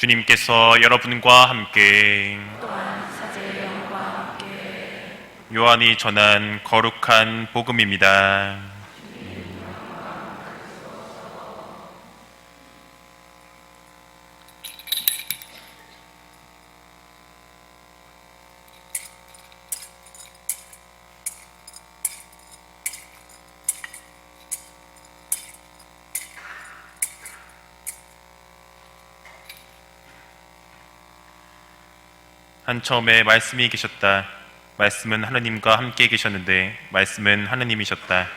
주님께서 여러분과 함께 또한 사제의 영과 함께 요한이 전한 거룩한 복음입니다. 한 처음에 말씀이 계셨다. 말씀은 하느님과 함께 계셨는데 말씀은 하느님이셨다.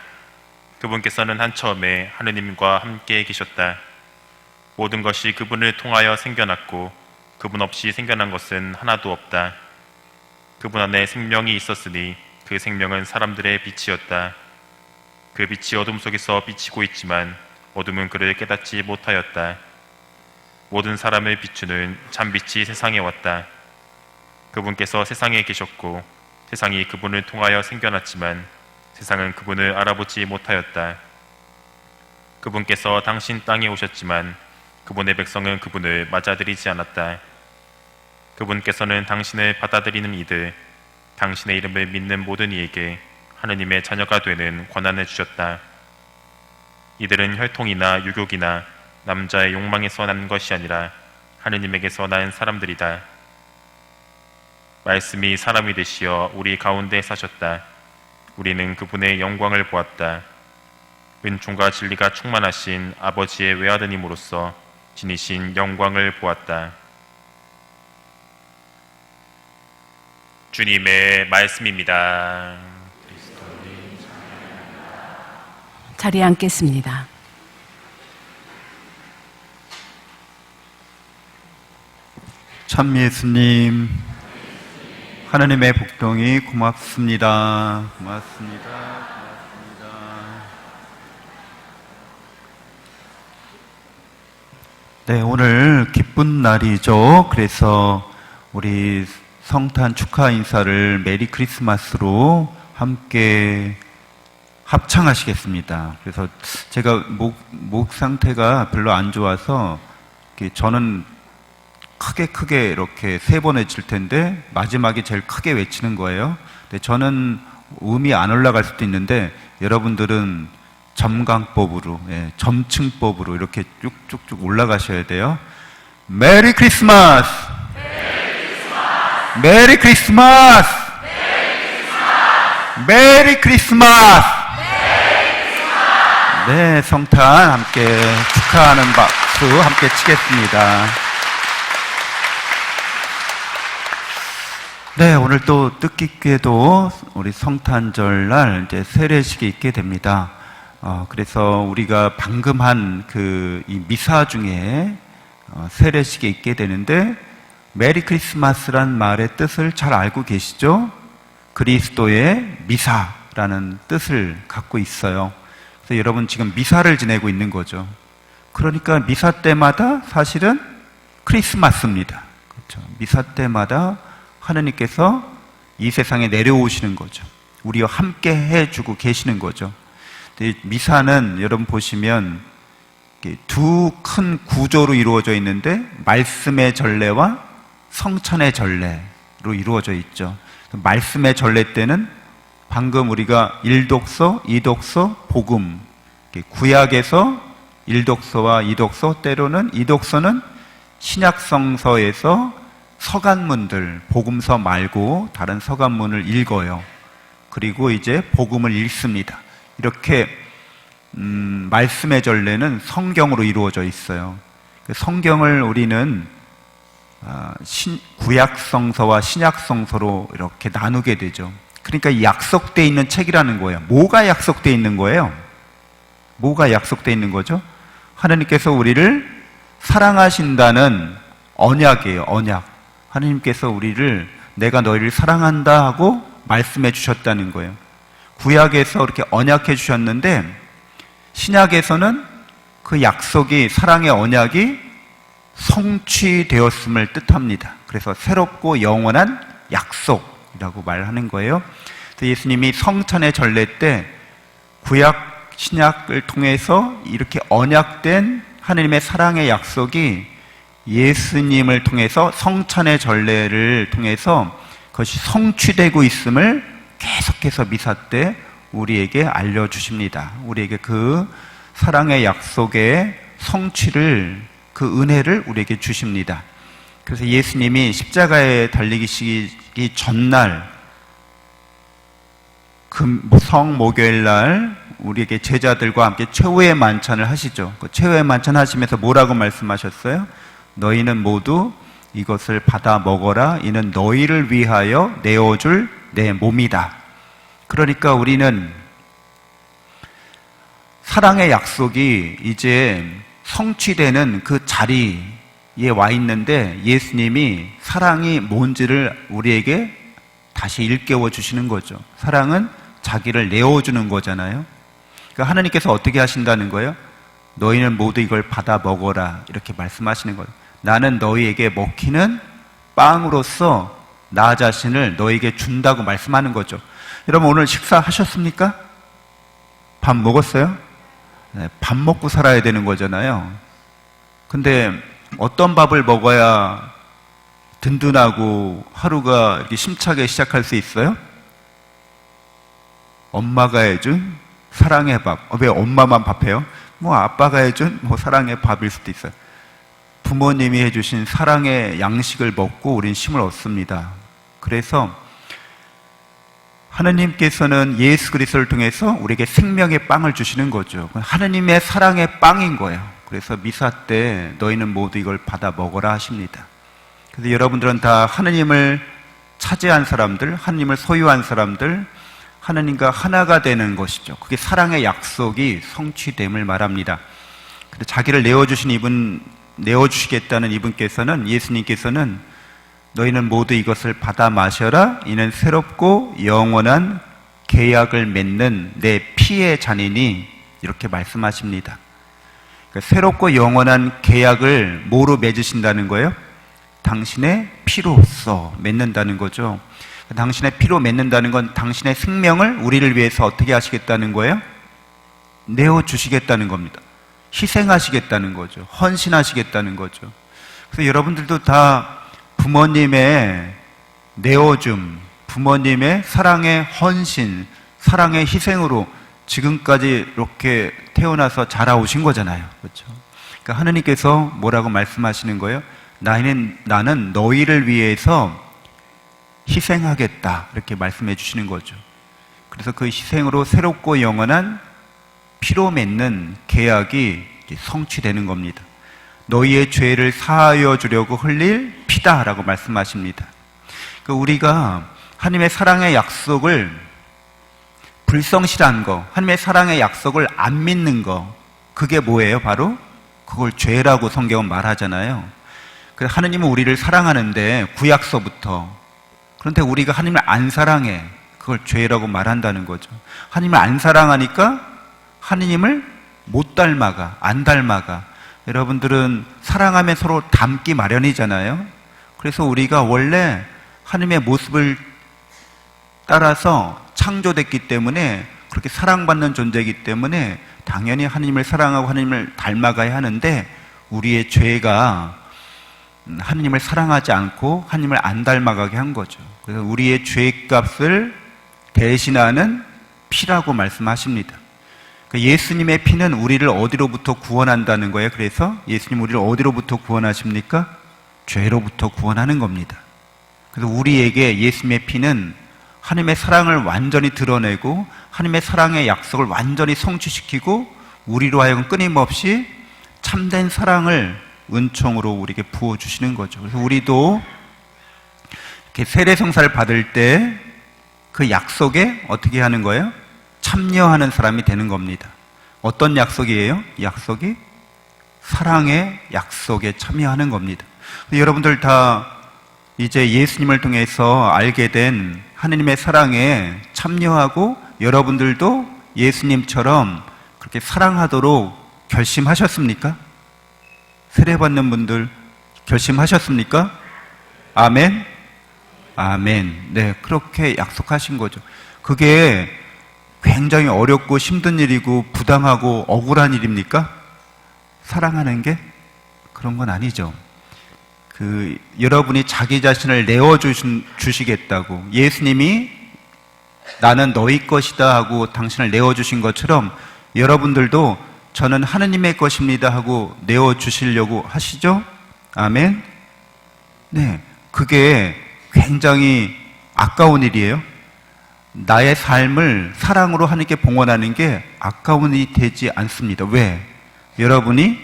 그분께서는 한 처음에 하느님과 함께 계셨다. 모든 것이 그분을 통하여 생겨났고 그분 없이 생겨난 것은 하나도 없다. 그분 안에 생명이 있었으니 그 생명은 사람들의 빛이었다. 그 빛이 어둠 속에서 비치고 있지만 어둠은 그를 깨닫지 못하였다. 모든 사람을 비추는 참빛이 세상에 왔다. 그분께서 세상에 계셨고 세상이 그분을 통하여 생겨났지만 세상은 그분을 알아보지 못하였다. 그분께서 당신 땅에 오셨지만 그분의 백성은 그분을 맞아들이지 않았다. 그분께서는 당신을 받아들이는 이들, 당신의 이름을 믿는 모든 이에게 하느님의 자녀가 되는 권한을 주셨다. 이들은 혈통이나 유교이나 남자의 욕망에서 난 것이 아니라 하느님에게서 난 사람들이다. 말씀이 사람이 되시어 우리 가운데 사셨다. 우리는 그분의 영광을 보았다. 은총과 진리가 충만하신 아버지의 외아드님으로서 지니신 영광을 보았다. 주님의 말씀입니다. 자리에 앉겠습니다. 참 예수님, 하나님의 복동이 고맙습니다. 고맙습니다. 네, 오늘 기쁜 날이죠. 그래서 우리 성탄 축하 인사를 메리 크리스마스로 함께 합창하시겠습니다. 그래서 제가 목 상태가 별로 안 좋아서 저는 크게 이렇게 3번 외칠 텐데 마지막에 제일 크게 외치는 거예요. 근데 저는 음이 안 올라갈 수도 있는데 여러분들은 점강법으로, 점층법으로 이렇게 쭉쭉쭉 올라가셔야 돼요. 메리 크리스마스! 메리 크리스마스! 메리 크리스마스! 네, 성탄 함께 축하하는 박수 함께 치겠습니다. 네, 오늘 또 뜻깊게도 우리 성탄절 날 이제 세례식이 있게 됩니다. 그래서 우리가 방금 한 이 미사 중에 세례식이 있게 되는데 메리 크리스마스란 말의 뜻을 잘 알고 계시죠? 그리스도의 미사라는 뜻을 갖고 있어요. 그래서 여러분 지금 미사를 지내고 있는 거죠. 그러니까 미사 때마다 사실은 크리스마스입니다. 그렇죠? 미사 때마다 하느님께서 이 세상에 내려오시는 거죠. 우리와 함께 해주고 계시는 거죠. 미사는 여러분 보시면 두 큰 구조로 이루어져 있는데 말씀의 전례와 성찬의 전례로 이루어져 있죠. 말씀의 전례 때는 방금 우리가 1독서, 2독서, 복음, 구약에서 1독서와 2독서, 때로는 2독서는 신약성서에서 서간문들, 복음서 말고 다른 서간문을 읽어요. 그리고 이제 복음을 읽습니다. 이렇게 말씀의 전례는 성경으로 이루어져 있어요. 성경을 우리는 구약성서와 신약성서로 이렇게 나누게 되죠. 그러니까 약속되어 있는 책이라는 거예요. 뭐가 약속되어 있는 거예요? 뭐가 약속되어 있는 거죠? 하나님께서 우리를 사랑하신다는 언약이에요. 언약. 하나님께서 우리를 내가 너희를 사랑한다 하고 말씀해 주셨다는 거예요. 구약에서 이렇게 언약해 주셨는데 신약에서는 그 약속이, 사랑의 언약이 성취되었음을 뜻합니다. 그래서 새롭고 영원한 약속이라고 말하는 거예요. 그래서 예수님이 성찬의 전례 때 구약, 신약을 통해서 이렇게 언약된 하나님의 사랑의 약속이 예수님을 통해서 성찬의 전례를 통해서 그것이 성취되고 있음을 계속해서 미사 때 우리에게 알려주십니다. 우리에게 그 사랑의 약속의 성취를, 그 은혜를 우리에게 주십니다. 그래서 예수님이 십자가에 달리기 전날, 성목요일 날 우리에게 제자들과 함께 최후의 만찬을 하시죠. 그 최후의 만찬 하시면서 뭐라고 말씀하셨어요? 너희는 모두 이것을 받아 먹어라. 이는 너희를 위하여 내어줄 내 몸이다. 그러니까 우리는 사랑의 약속이 이제 성취되는 그 자리에 와 있는데 예수님이 사랑이 뭔지를 우리에게 다시 일깨워 주시는 거죠. 사랑은 자기를 내어주는 거잖아요. 그러니까 하나님께서 어떻게 하신다는 거예요? 너희는 모두 이걸 받아 먹어라. 이렇게 말씀하시는 거예요. 나는 너희에게 먹히는 빵으로서 나 자신을 너희에게 준다고 말씀하는 거죠. 여러분 오늘 식사하셨습니까? 밥 먹었어요? 네, 밥 먹고 살아야 되는 거잖아요. 근데 어떤 밥을 먹어야 든든하고 하루가 이렇게 심차게 시작할 수 있어요? 엄마가 해준 사랑의 밥. 왜 엄마만 밥해요? 아빠가 해준 사랑의 밥일 수도 있어요. 부모님이 해주신 사랑의 양식을 먹고 우린 힘을 얻습니다. 그래서 하느님께서는 예수 그리스도를 통해서 우리에게 생명의 빵을 주시는 거죠. 하느님의 사랑의 빵인 거예요. 그래서 미사 때 너희는 모두 이걸 받아 먹어라 하십니다. 그래서 여러분들은 다 하느님을 차지한 사람들, 하느님을 소유한 사람들, 하느님과 하나가 되는 것이죠. 그게 사랑의 약속이 성취됨을 말합니다. 근데 자기를 내어주시겠다는 이분께서는, 예수님께서는 너희는 모두 이것을 받아 마셔라. 이는 새롭고 영원한 계약을 맺는 내 피의 잔이니 이렇게 말씀하십니다. 그러니까 새롭고 영원한 계약을 뭐로 맺으신다는 거예요? 당신의 피로써 맺는다는 거죠. 당신의 피로 맺는다는 건 당신의 생명을 우리를 위해서 어떻게 하시겠다는 거예요? 내어주시겠다는 겁니다. 희생하시겠다는 거죠. 헌신하시겠다는 거죠. 그래서 여러분들도 다 부모님의 내어줌, 부모님의 사랑의 헌신, 사랑의 희생으로 지금까지 이렇게 태어나서 자라오신 거잖아요. 그렇죠? 그러니까 하느님께서 뭐라고 말씀하시는 거예요? 나는 너희를 위해서 희생하겠다. 이렇게 말씀해 주시는 거죠. 그래서 그 희생으로 새롭고 영원한 피로 맺는 계약이 성취되는 겁니다. 너희의 죄를 사하여 주려고 흘릴 피다라고 말씀하십니다. 그러니까 우리가 하나님의 사랑의 약속을 불성실한 거, 하나님의 사랑의 약속을 안 믿는 거, 그게 뭐예요? 바로 그걸 죄라고 성경은 말하잖아요. 그래서 하나님은 우리를 사랑하는데 구약서부터, 그런데 우리가 하나님을 안 사랑해. 그걸 죄라고 말한다는 거죠. 하나님을 안 사랑하니까 하나님을 못 닮아가, 안 닮아가. 여러분들은 사랑하면 서로 닮기 마련이잖아요. 그래서 우리가 원래 하나님의 모습을 따라서 창조됐기 때문에, 그렇게 사랑받는 존재이기 때문에 당연히 하나님을 사랑하고 하나님을 닮아가야 하는데, 우리의 죄가 하나님을 사랑하지 않고 하나님을 안 닮아가게 한 거죠. 그래서 우리의 죄값을 대신하는 피라고 말씀하십니다. 예수님의 피는 우리를 어디로부터 구원한다는 거예요. 그래서 예수님 우리를 어디로부터 구원하십니까? 죄로부터 구원하는 겁니다. 그래서 우리에게 예수님의 피는 하나님의 사랑을 완전히 드러내고 하나님의 사랑의 약속을 완전히 성취시키고 우리로 하여금 끊임없이 참된 사랑을 은총으로 우리에게 부어주시는 거죠. 그래서 우리도 이렇게 세례성사를 받을 때 그 약속에 어떻게 하는 거예요? 참여하는 사람이 되는 겁니다. 어떤 약속이에요? 약속이 사랑의 약속에 참여하는 겁니다. 여러분들 다 이제 예수님을 통해서 알게 된 하느님의 사랑에 참여하고 여러분들도 예수님처럼 그렇게 사랑하도록 결심하셨습니까? 세례받는 분들 결심하셨습니까? 아멘? 아멘. 네, 그렇게 약속하신 거죠. 그게 굉장히 어렵고 힘든 일이고 부당하고 억울한 일입니까? 사랑하는 게? 그런 건 아니죠. 여러분이 자기 자신을 내어주시겠다고, 예수님이 나는 너희 것이다 하고 당신을 내어주신 것처럼 여러분들도 저는 하느님의 것입니다 하고 내어주시려고 하시죠? 아멘? 네. 그게 굉장히 아까운 일이에요. 나의 삶을 사랑으로 하나님께 봉헌하는 게 아까운 일이 되지 않습니다. 왜? 여러분이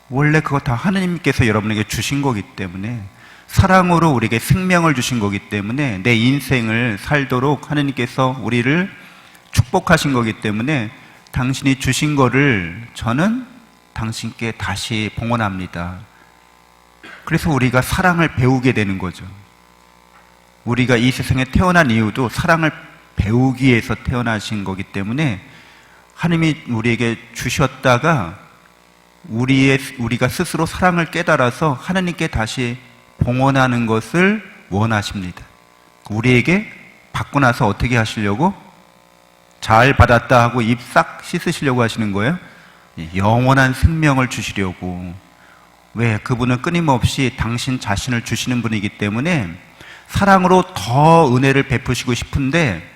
원래 그거 다 하느님께서 여러분에게 주신 거기 때문에, 사랑으로 우리에게 생명을 주신 거기 때문에, 내 인생을 살도록 하느님께서 우리를 축복하신 거기 때문에 당신이 주신 거를 저는 당신께 다시 봉헌합니다. 그래서 우리가 사랑을 배우게 되는 거죠. 우리가 이 세상에 태어난 이유도 사랑을 배우기 위해서 태어나신 거기 때문에 하느님이 우리에게 주셨다가 우리가 스스로 사랑을 깨달아서 하느님께 다시 봉헌하는 것을 원하십니다. 우리에게 받고 나서 어떻게 하시려고? 잘 받았다 하고 입 싹 씻으시려고 하시는 거예요? 영원한 생명을 주시려고. 왜? 그분은 끊임없이 당신 자신을 주시는 분이기 때문에 사랑으로 더 은혜를 베푸시고 싶은데,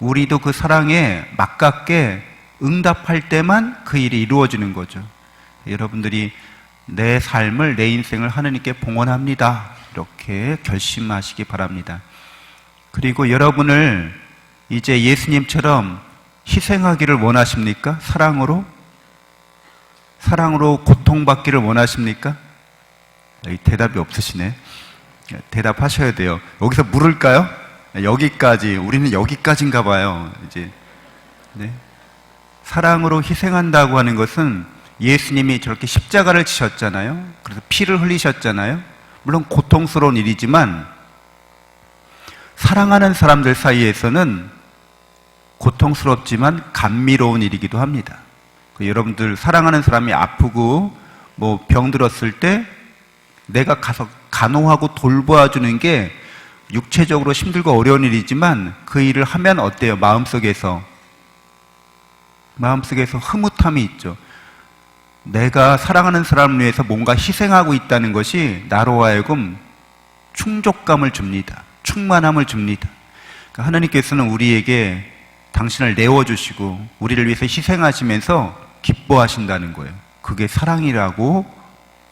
우리도 그 사랑에 맞깝게 응답할 때만 그 일이 이루어지는 거죠. 여러분들이 내 삶을, 내 인생을 하느님께 봉헌합니다, 이렇게 결심하시기 바랍니다. 그리고 여러분을 이제 예수님처럼 희생하기를 원하십니까? 사랑으로? 사랑으로 고통받기를 원하십니까? 대답이 없으시네. 대답하셔야 돼요. 여기서 물을까요? 여기까지. 우리는 여기까지인가 봐요. 이제. 네. 사랑으로 희생한다고 하는 것은 예수님이 저렇게 십자가를 지셨잖아요. 그래서 피를 흘리셨잖아요. 물론 고통스러운 일이지만 사랑하는 사람들 사이에서는 고통스럽지만 감미로운 일이기도 합니다. 여러분들 사랑하는 사람이 아프고 뭐 병들었을 때 내가 가서 간호하고 돌보아주는 게 육체적으로 힘들고 어려운 일이지만 그 일을 하면 어때요? 마음속에서 흐뭇함이 있죠. 내가 사랑하는 사람을 위해서 뭔가 희생하고 있다는 것이 나로 하여금 충족감을 줍니다. 충만함을 줍니다. 그러니까 하나님께서는 우리에게 당신을 내어주시고 우리를 위해서 희생하시면서 기뻐하신다는 거예요. 그게 사랑이라고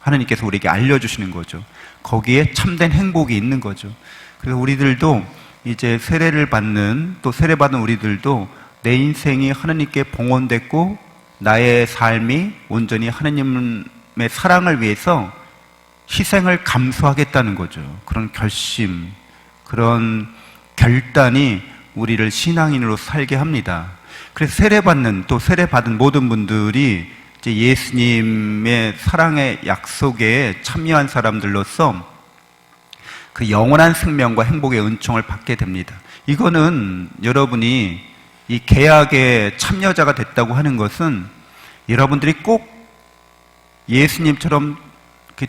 하나님께서 우리에게 알려주시는 거죠. 거기에 참된 행복이 있는 거죠. 그래서 우리들도 이제 세례를 받는, 또 세례받은 우리들도 내 인생이 하나님께 봉헌됐고 나의 삶이 온전히 하나님의 사랑을 위해서 희생을 감수하겠다는 거죠. 그런 결심, 그런 결단이 우리를 신앙인으로 살게 합니다. 그래서 세례받는, 또 세례받은 모든 분들이 이제 예수님의 사랑의 약속에 참여한 사람들로서 그 영원한 생명과 행복의 은총을 받게 됩니다. 이거는 여러분이 이 계약의 참여자가 됐다고 하는 것은 여러분들이 꼭 예수님처럼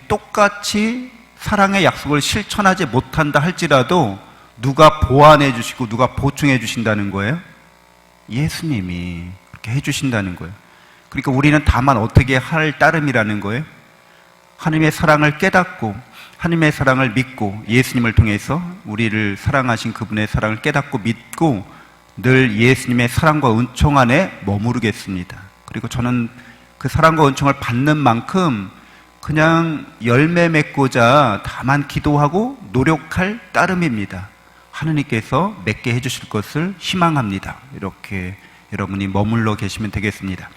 똑같이 사랑의 약속을 실천하지 못한다 할지라도 누가 보완해 주시고 누가 보충해 주신다는 거예요? 예수님이 그렇게 해 주신다는 거예요. 그러니까 우리는 다만 어떻게 할 따름이라는 거예요? 하나님의 사랑을 깨닫고 하나님의 사랑을 믿고 예수님을 통해서 우리를 사랑하신 그분의 사랑을 깨닫고 믿고 늘 예수님의 사랑과 은총 안에 머무르겠습니다. 그리고 저는 그 사랑과 은총을 받는 만큼 그냥 열매 맺고자 다만 기도하고 노력할 따름입니다. 하느님께서 맺게 해주실 것을 희망합니다. 이렇게 여러분이 머물러 계시면 되겠습니다.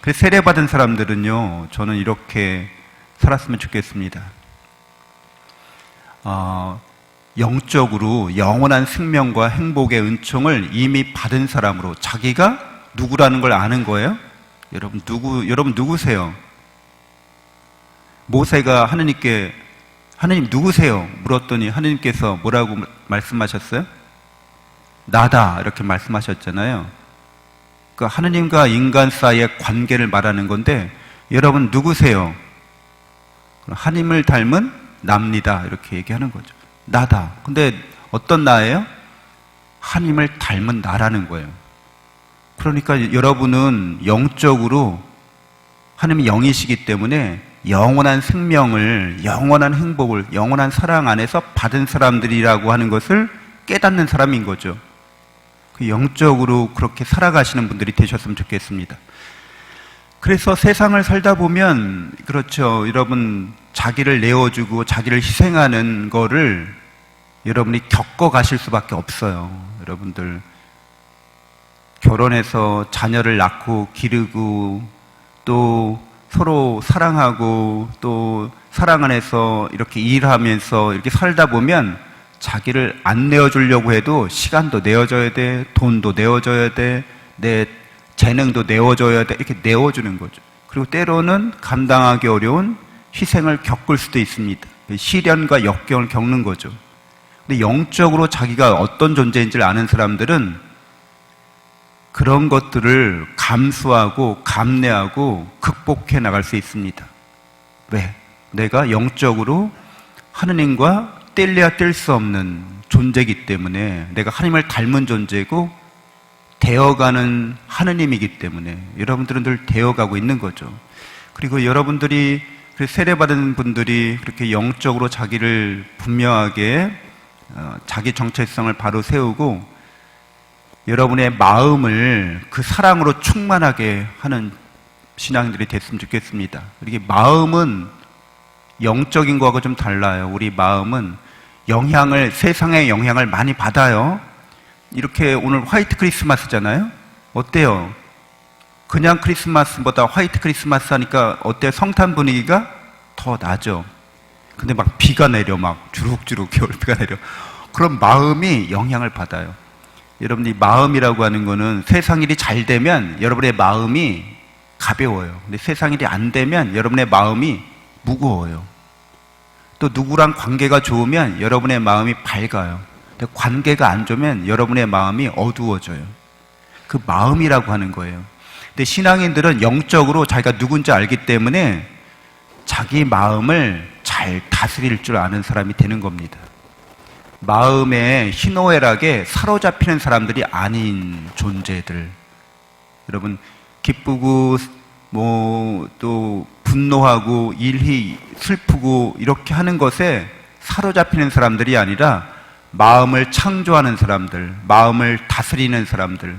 그래서 세례받은 사람들은요, 저는 이렇게 살았으면 좋겠습니다. 영적으로 영원한 생명과 행복의 은총을 이미 받은 사람으로 자기가 누구라는 걸 아는 거예요. 여러분 누구세요? 모세가 하느님께 하느님 누구세요? 물었더니 하느님께서 뭐라고 말씀하셨어요? 나다, 이렇게 말씀하셨잖아요. 그 하느님과 인간 사이의 관계를 말하는 건데, 여러분 누구세요? 하느님을 닮은 나입니다, 이렇게 얘기하는 거죠. 나다. 근데 어떤 나예요? 하느님을 닮은 나라는 거예요. 그러니까 여러분은 영적으로 하느님이 영이시기 때문에 영원한 생명을, 영원한 행복을, 영원한 사랑 안에서 받은 사람들이라고 하는 것을 깨닫는 사람인 거죠. 그 영적으로 그렇게 살아가시는 분들이 되셨으면 좋겠습니다. 그래서 세상을 살다 보면, 그렇죠, 여러분, 자기를 내어주고 자기를 희생하는 거를 여러분이 겪어가실 수밖에 없어요. 여러분들 결혼해서 자녀를 낳고 기르고 또 서로 사랑하고 또 사랑 안에서 이렇게 일하면서 이렇게 살다 보면 자기를 안 내어주려고 해도 시간도 내어줘야 돼, 돈도 내어줘야 돼, 내 재능도 내어줘야 돼, 이렇게 내어주는 거죠. 그리고 때로는 감당하기 어려운 희생을 겪을 수도 있습니다. 시련과 역경을 겪는 거죠. 근데 영적으로 자기가 어떤 존재인지를 아는 사람들은 그런 것들을 감수하고 감내하고 극복해 나갈 수 있습니다. 왜? 내가 영적으로 하느님과 뗄래야 뗄 수 없는 존재이기 때문에, 내가 하나님을 닮은 존재고 되어가는 하느님이기 때문에 여러분들은 늘 되어가고 있는 거죠. 그리고 여러분들이 세례받은 분들이 그렇게 영적으로 자기를 분명하게 자기 정체성을 바로 세우고 여러분의 마음을 그 사랑으로 충만하게 하는 신앙들이 됐으면 좋겠습니다. 이게 마음은 영적인 거하고 좀 달라요. 우리 마음은 세상의 영향을 많이 받아요. 이렇게 오늘 화이트 크리스마스잖아요. 어때요? 그냥 크리스마스보다 화이트 크리스마스 하니까 어때요? 성탄 분위기가 더 나죠. 근데 막 비가 내려, 막 주룩주룩 겨울비가 내려. 그럼 마음이 영향을 받아요. 여러분이 마음이라고 하는 거는 세상 일이 잘 되면 여러분의 마음이 가벼워요. 근데 세상 일이 안 되면 여러분의 마음이 무거워요. 또 누구랑 관계가 좋으면 여러분의 마음이 밝아요. 근데 관계가 안 좋으면 여러분의 마음이 어두워져요. 그 마음이라고 하는 거예요. 근데 신앙인들은 영적으로 자기가 누군지 알기 때문에 자기 마음을 잘 다스릴 줄 아는 사람이 되는 겁니다. 마음의 희노애락에 사로잡히는 사람들이 아닌 존재들. 여러분, 기쁘고 또 분노하고 일희 슬프고 이렇게 하는 것에 사로잡히는 사람들이 아니라 마음을 창조하는 사람들, 마음을 다스리는 사람들,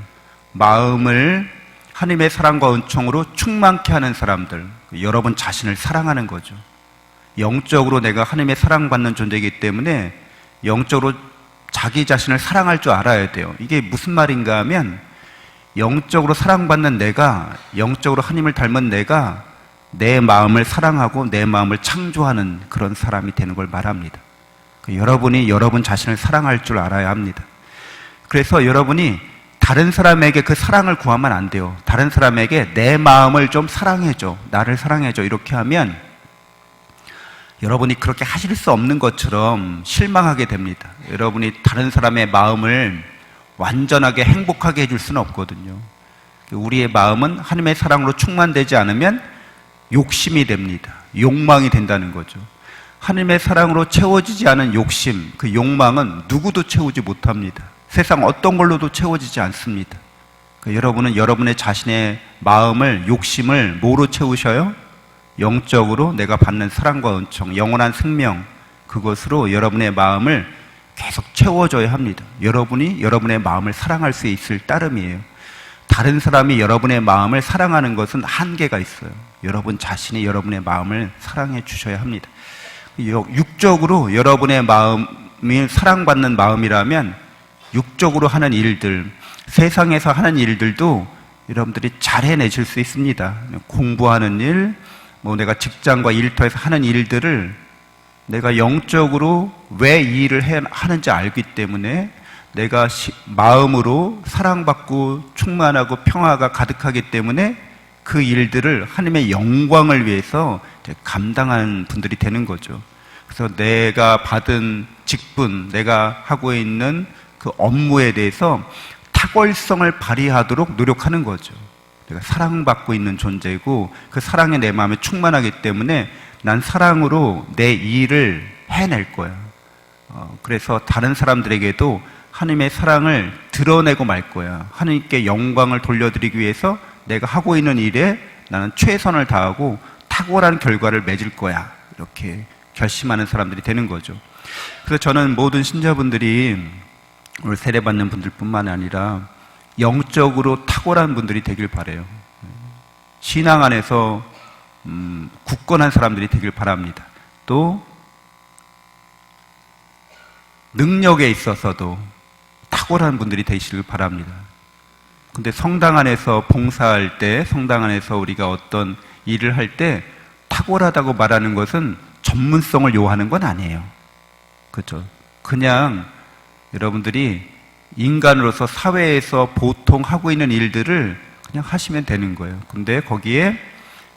마음을 하나님의 사랑과 은총으로 충만케 하는 사람들, 여러분 자신을 사랑하는 거죠. 영적으로 내가 하나님의 사랑받는 존재이기 때문에 영적으로 자기 자신을 사랑할 줄 알아야 돼요. 이게 무슨 말인가 하면, 영적으로 사랑받는 내가, 영적으로 하나님을 닮은 내가 내 마음을 사랑하고 내 마음을 창조하는 그런 사람이 되는 걸 말합니다. 여러분이 여러분 자신을 사랑할 줄 알아야 합니다. 그래서 여러분이 다른 사람에게 그 사랑을 구하면 안 돼요. 다른 사람에게 내 마음을 좀 사랑해줘, 나를 사랑해줘, 이렇게 하면 여러분이 그렇게 하실 수 없는 것처럼 실망하게 됩니다. 여러분이 다른 사람의 마음을 완전하게 행복하게 해줄 수는 없거든요. 우리의 마음은 하나님의 사랑으로 충만되지 않으면 욕심이 됩니다. 욕망이 된다는 거죠. 하나님의 사랑으로 채워지지 않은 욕심, 그 욕망은 누구도 채우지 못합니다. 세상 어떤 걸로도 채워지지 않습니다. 여러분은 여러분의 자신의 마음을, 욕심을 뭐로 채우셔요? 영적으로 내가 받는 사랑과 은총, 영원한 생명, 그것으로 여러분의 마음을 계속 채워줘야 합니다. 여러분이 여러분의 마음을 사랑할 수 있을 따름이에요. 다른 사람이 여러분의 마음을 사랑하는 것은 한계가 있어요. 여러분 자신이 여러분의 마음을 사랑해 주셔야 합니다. 육적으로 여러분의 마음이 사랑받는 마음이라면 육적으로 하는 일들, 세상에서 하는 일들도 여러분들이 잘 해내실 수 있습니다. 공부하는 일, 내가 직장과 일터에서 하는 일들을 내가 영적으로 왜 이 일을 하는지 알기 때문에 내가 마음으로 사랑받고 충만하고 평화가 가득하기 때문에 그 일들을 하나님의 영광을 위해서 감당하는 분들이 되는 거죠. 그래서 내가 받은 직분, 내가 하고 있는 그 업무에 대해서 탁월성을 발휘하도록 노력하는 거죠. 내가 사랑받고 있는 존재고 그 사랑에 내 마음에 충만하기 때문에 난 사랑으로 내 일을 해낼 거야. 그래서 다른 사람들에게도 하나님의 사랑을 드러내고 말 거야. 하나님께 영광을 돌려드리기 위해서 내가 하고 있는 일에 나는 최선을 다하고 탁월한 결과를 맺을 거야. 이렇게 결심하는 사람들이 되는 거죠. 그래서 저는 모든 신자분들이 오늘 세례받는 분들뿐만 아니라 영적으로 탁월한 분들이 되길 바라요. 신앙 안에서 굳건한 사람들이 되길 바랍니다. 또 능력에 있어서도 탁월한 분들이 되시길 바랍니다. 근데 성당 안에서 봉사할 때, 성당 안에서 우리가 어떤 일을 할 때 탁월하다고 말하는 것은 전문성을 요하는 건 아니에요. 그렇죠? 그냥 여러분들이 인간으로서 사회에서 보통 하고 있는 일들을 그냥 하시면 되는 거예요. 근데 거기에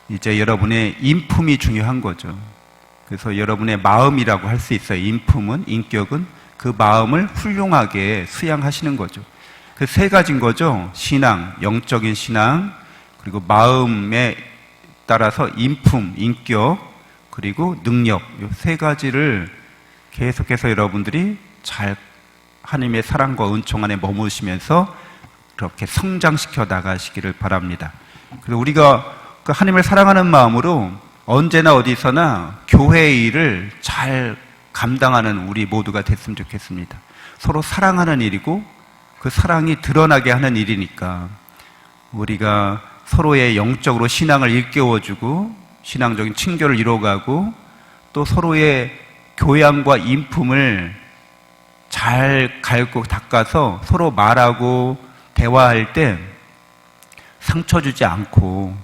이제 여러분의 인품이 중요한 거죠. 그래서 여러분의 마음이라고 할 수 있어요. 인품은, 인격은 그 마음을 훌륭하게 수양하시는 거죠. 그 세 가지인 거죠. 신앙, 영적인 신앙, 그리고 마음에 따라서 인품, 인격, 그리고 능력, 이 세 가지를 계속해서 여러분들이 잘 하나님의 사랑과 은총 안에 머무시면서 그렇게 성장시켜 나가시기를 바랍니다. 그리고 우리가 그 하나님을 사랑하는 마음으로 언제나 어디서나 교회의 일을 잘 감당하는 우리 모두가 됐으면 좋겠습니다. 서로 사랑하는 일이고 그 사랑이 드러나게 하는 일이니까 우리가 서로의 영적으로 신앙을 일깨워주고 신앙적인 친교를 이뤄가고 또 서로의 교양과 인품을 잘 갈고 닦아서 서로 말하고 대화할 때 상처 주지 않고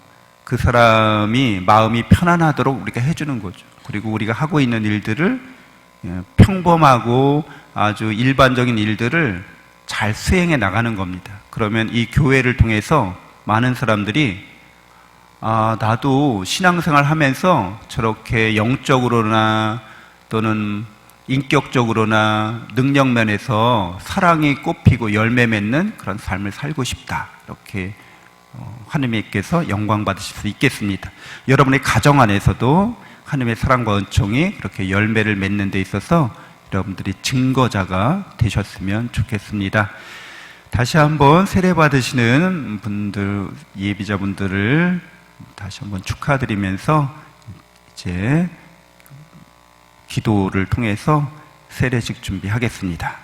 그 사람이 마음이 편안하도록 우리가 해주는 거죠. 그리고 우리가 하고 있는 일들을 평범하고 아주 일반적인 일들을 잘 수행해 나가는 겁니다. 그러면 이 교회를 통해서 많은 사람들이 나도 신앙생활 하면서 저렇게 영적으로나 또는 인격적으로나 능력면에서 사랑이 꽃피고 열매 맺는 그런 삶을 살고 싶다. 이렇게 하나님께서 영광 받으실 수 있겠습니다. 여러분의 가정 안에서도 하나님의 사랑과 은총이 그렇게 열매를 맺는 데 있어서 여러분들이 증거자가 되셨으면 좋겠습니다. 다시 한번 세례 받으시는 분들, 예비자분들을 다시 한번 축하드리면서 이제 기도를 통해서 세례식 준비하겠습니다.